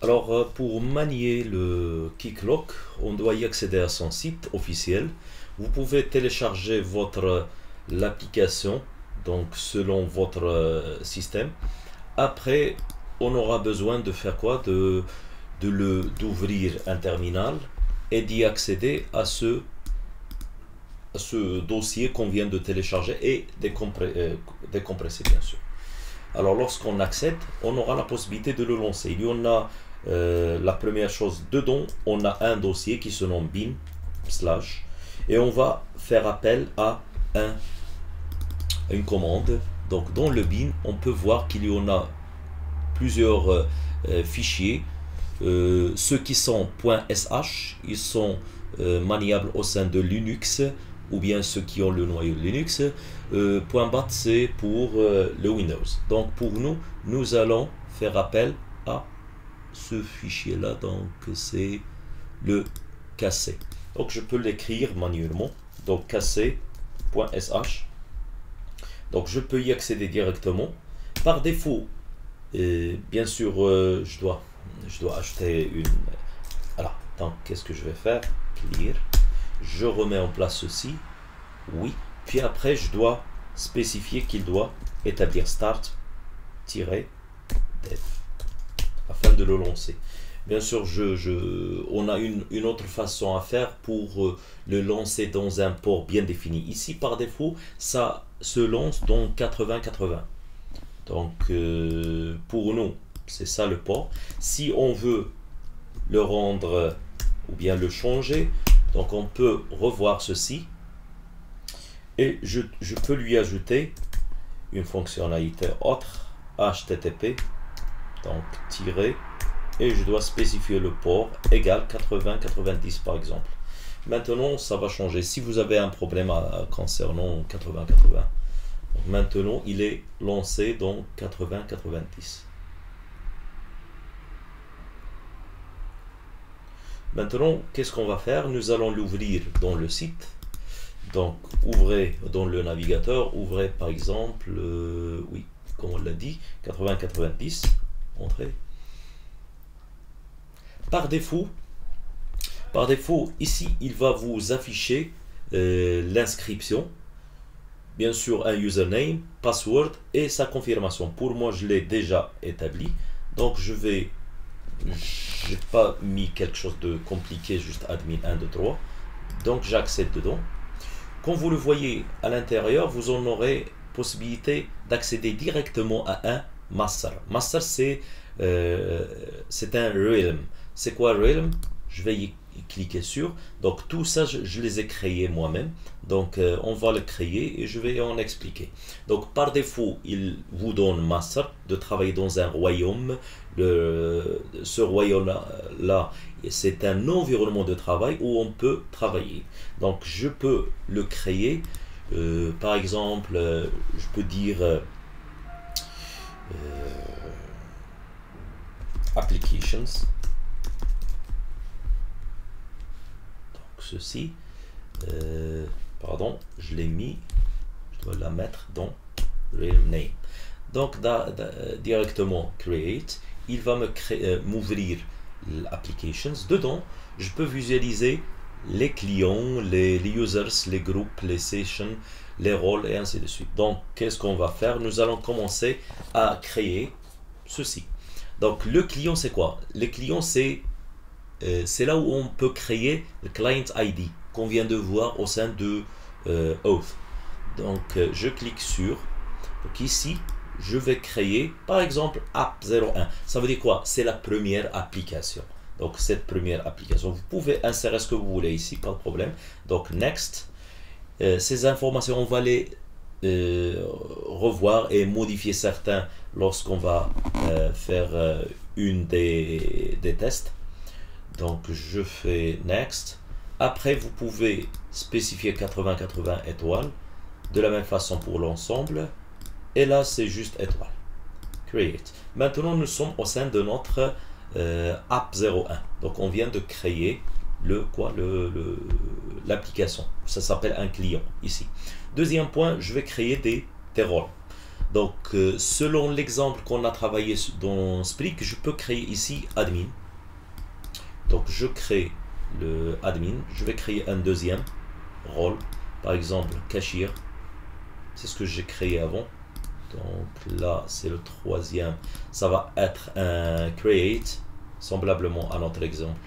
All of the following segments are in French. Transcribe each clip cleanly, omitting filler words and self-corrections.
Alors, pour manier le Keycloak, on doit y accéder à son site officiel. Vous pouvez télécharger l'application, donc selon votre système. Après, on aura besoin de faire quoi? D'ouvrir un terminal et d'y accéder à ce dossier qu'on vient de télécharger et décompresser bien sûr. Alors lorsqu'on accède, on aura la possibilité de le lancer. Il y en a la première chose dedans, on a un dossier qui se nomme bin / et on va faire appel à une commande. Donc dans le bin, on peut voir qu'il y en a plusieurs fichiers. Ceux qui sont .sh, ils sont maniables au sein de Linux, ou bien ceux qui ont le noyau Linux. .bat c'est pour le Windows. Donc pour nous allons faire appel à ce fichier là, donc c'est le kc. Donc je peux l'écrire manuellement, donc kc.sh. donc je peux y accéder directement. Par défaut, bien sûr, je dois ajouter une... Alors, donc qu'est-ce que je vais faire? Clear. Je remets en place ceci, oui, puis après je dois spécifier qu'il doit établir start-dev afin de le lancer. Bien sûr, on a une autre façon à faire pour le lancer dans un port bien défini. Ici, par défaut, ça se lance dans 80-80. Donc, pour nous, c'est ça le port. Si on veut le rendre ou bien le changer, donc on peut revoir ceci et je peux lui ajouter une fonctionnalité autre, http, donc tirer, et je dois spécifier le port égal 80-90 par exemple. Maintenant ça va changer. Si vous avez un problème concernant 80-80, maintenant il est lancé dans 80-90. Maintenant, qu'est-ce qu'on va faire? Nous allons l'ouvrir dans le site. Donc, ouvrez dans le navigateur, ouvrez par exemple, oui, comme on l'a dit, 80-90, entrée. Par défaut, ici, il va vous afficher l'inscription. Bien sûr, un username, password et sa confirmation. Pour moi, je l'ai déjà établi. Donc, j'ai pas mis quelque chose de compliqué, juste admin 1, 2, 3. Donc j'accède dedans. Quand vous le voyez à l'intérieur, vous en aurez possibilité d'accéder directement à un master. Master, c'est un realm. C'est quoi realm? Je vais y cliquer sur. Donc tout ça, je les ai créés moi-même. Donc on va le créer et je vais en expliquer. Donc par défaut, il vous donne master, de travailler dans un royaume. Ce royaume-là, c'est un environnement de travail où on peut travailler. Donc je peux le créer. Par exemple, je peux dire applications. Ceci, pardon, je l'ai mis, je dois la mettre dans real name. Donc directement create, il va m'ouvrir l'applications. Dedans, je peux visualiser les clients, les users, les groupes, les sessions, les rôles et ainsi de suite. Donc qu'est-ce qu'on va faire? Nous allons commencer à créer ceci. Donc le client c'est quoi? Le client c'est là où on peut créer le client ID qu'on vient de voir au sein de Auth. Donc je clique sur, donc ici je vais créer par exemple app 01. Ça veut dire quoi? C'est la première application. Donc cette première application, vous pouvez insérer ce que vous voulez ici, pas de problème. Donc next, ces informations on va les revoir et modifier certains lorsqu'on va faire une des tests. Donc je fais next. Après vous pouvez spécifier 80-80 étoiles. De la même façon pour l'ensemble. Et là c'est juste étoile. Create. Maintenant nous sommes au sein de notre app 01. Donc on vient de créer l'application. Ça s'appelle un client ici. Deuxième point, je vais créer des rôles. Donc, selon l'exemple qu'on a travaillé dans Spring, je peux créer ici admin. Donc, je crée le admin. Je vais créer un deuxième rôle. Par exemple, cashier. C'est ce que j'ai créé avant. Donc là, c'est le troisième. Ça va être un create, semblablement à notre exemple.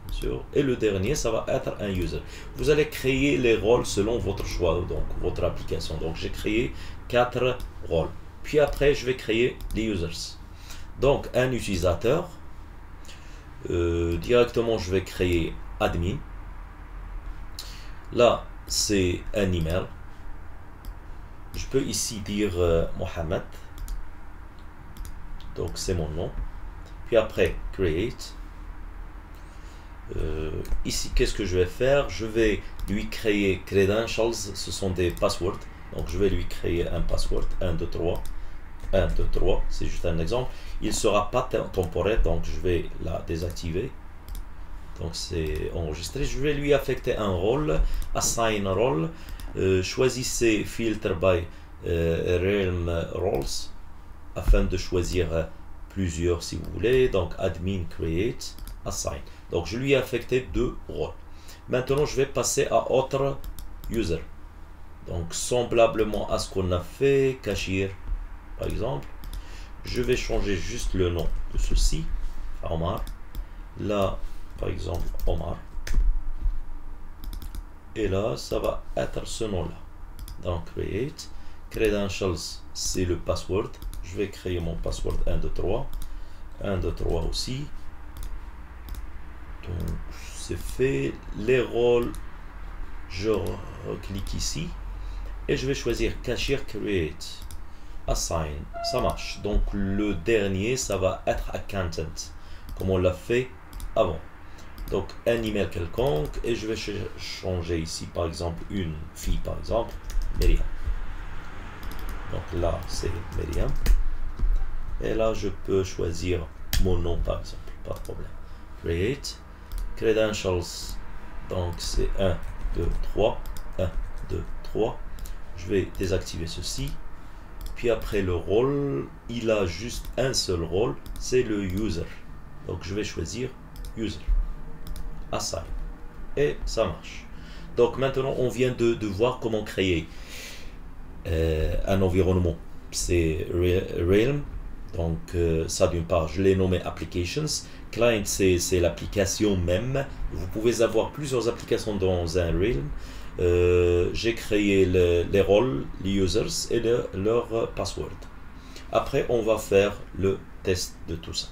Bien sûr. Et le dernier, ça va être un user. Vous allez créer les rôles selon votre choix, donc votre application. Donc j'ai créé 4 rôles. Puis après, je vais créer les users. Donc un utilisateur. Directement, je vais créer admin. Là, c'est un email. Je peux ici dire Mohamed. Donc c'est mon nom. Puis après, create. Ici, qu'est-ce que je vais faire? Je vais lui créer credentials. Ce sont des passwords. Donc je vais lui créer un password. 1, 2, 3. 1, 2, 3. C'est juste un exemple. Il ne sera pas temporaire. Donc je vais la désactiver. Donc c'est enregistré. Je vais lui affecter un rôle. Assign role. Choisissez filter by realm roles afin de choisir plusieurs si vous voulez. Donc admin create assign. Donc je lui ai affecté 2 rôles. Maintenant je vais passer à autre user. Donc semblablement à ce qu'on a fait, cashier par exemple. Je vais changer juste le nom de ceci, Omar. Là par exemple Omar. Et là, ça va être ce nom-là. Donc, create. Credentials, c'est le password. Je vais créer mon password 1, 2, 3. 1, 2, 3 aussi. Donc, c'est fait. Les rôles, je clique ici. Et je vais choisir cashier create. Assign. Ça marche. Donc, le dernier, ça va être accountant. Comme on l'a fait avant. Donc un email quelconque et je vais changer ici par exemple une fille par exemple, Myriam. Donc là c'est Myriam. Et là je peux choisir mon nom par exemple, pas de problème. Create. Credentials. Donc c'est 1, 2, 3. 1, 2, 3. Je vais désactiver ceci. Puis après le rôle, il a juste un seul rôle, c'est le user. Donc je vais choisir user. Assign. Et ça marche. Donc maintenant on vient de voir comment créer un environnement. C'est Realm. Donc ça d'une part je l'ai nommé Applications. Client c'est l'application même. Vous pouvez avoir plusieurs applications dans un Realm. J'ai créé les rôles, les users et leur password. Après on va faire le test de tout ça.